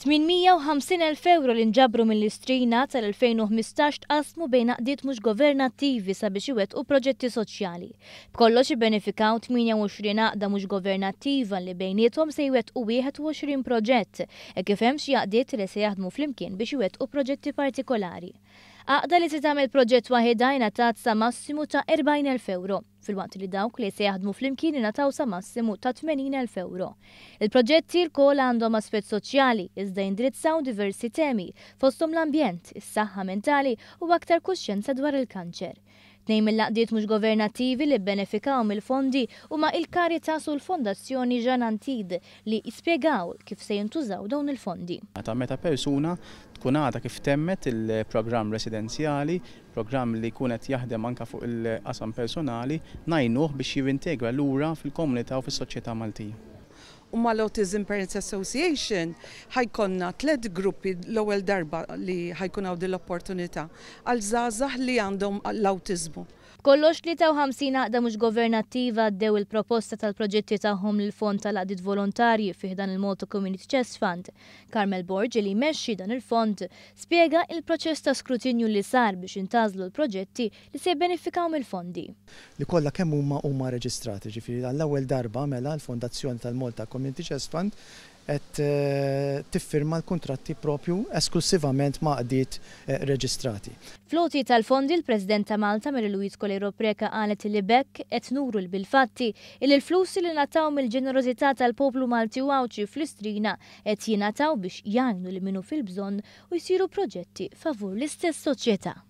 850,000 euro li nġabru mill-istrina tal-2015 tqasmu bejn għaqdiet mhux governattivi sabiex iwettqu proġetti soċjali. B'kollox ibbenefikaw 28 għaqda mhux governattiva li bejniethom se jwettqu 21 proġett, kif hemm xi għaqdiet li se jaħdmu flimkien biex iwettqu proġetti partikolari. Għaqda li se tagħmel proġett waħedha jingħatat sa massimu ta' 40,000 euro, filwaqt li dawk li se jaħdmu flimkien ingħataw sa massimu ta' 80,000 euro. Il-proġetti l-kol għandhom aspett soċjali iżda jindirizzaw diversi temi fosthom l-ambjent, is-saħħa mentali u aktar kuxjenza dwar il-kanċer. Tnejn mill-għaqdiet mhux governattivi li bbenefikaw mill-fondi huma il-Caritas u l-Fondazzjoni Ġan Antid li jispjegaw kif se jintużaw dawn il-fondi. Meta persuna tkun għadha kif temmet il-programm residenzjali, programm li jkun qed jaħdem anke fuq il-qasam personali, ngħinuh biex jintegra lura fil-komunità u fis-soċjetà Maltija. U mal-Autism Parents Association ħajkonna 3 gruppi l-ewwel darba li ħajkun hawn din l-opportunità għal żgħażagħ li għandhom l-awtiżmu. Kollox 53 għaqda mhux governattiva ddew il-proposta tal-proġetti tagħhom lill-Fond tal-Għaqdiet Volontarji fih dan il-Malta Community Chest Fund. Carmel Borg li jmexxi dan il-fond spjega il-proċess ta' skrutinju li sar biex intażlu l-proġetti li se jbenefikaw mill-fondi. Li kollha kemm huma reġistrati, ġifieri għall-ewwel darba mela l-Fondazzjoni tal-Malta Community Chest Fund qed tiffirma l-kuntratti propju esklusivament ma' qdiet reġistrati. Floti tal-fondi l-President ta' Malta Mary Louise Colero Preca qalet li bekk qed nuru bil-fatti li l-flusi li nataw mill-ġenerożità tal-poplu Malti u Awċi fl-istrina qed jingħataw biex jgħinu li minnu fil-bżonn u jsiru proġetti favur l-istess soċjetà.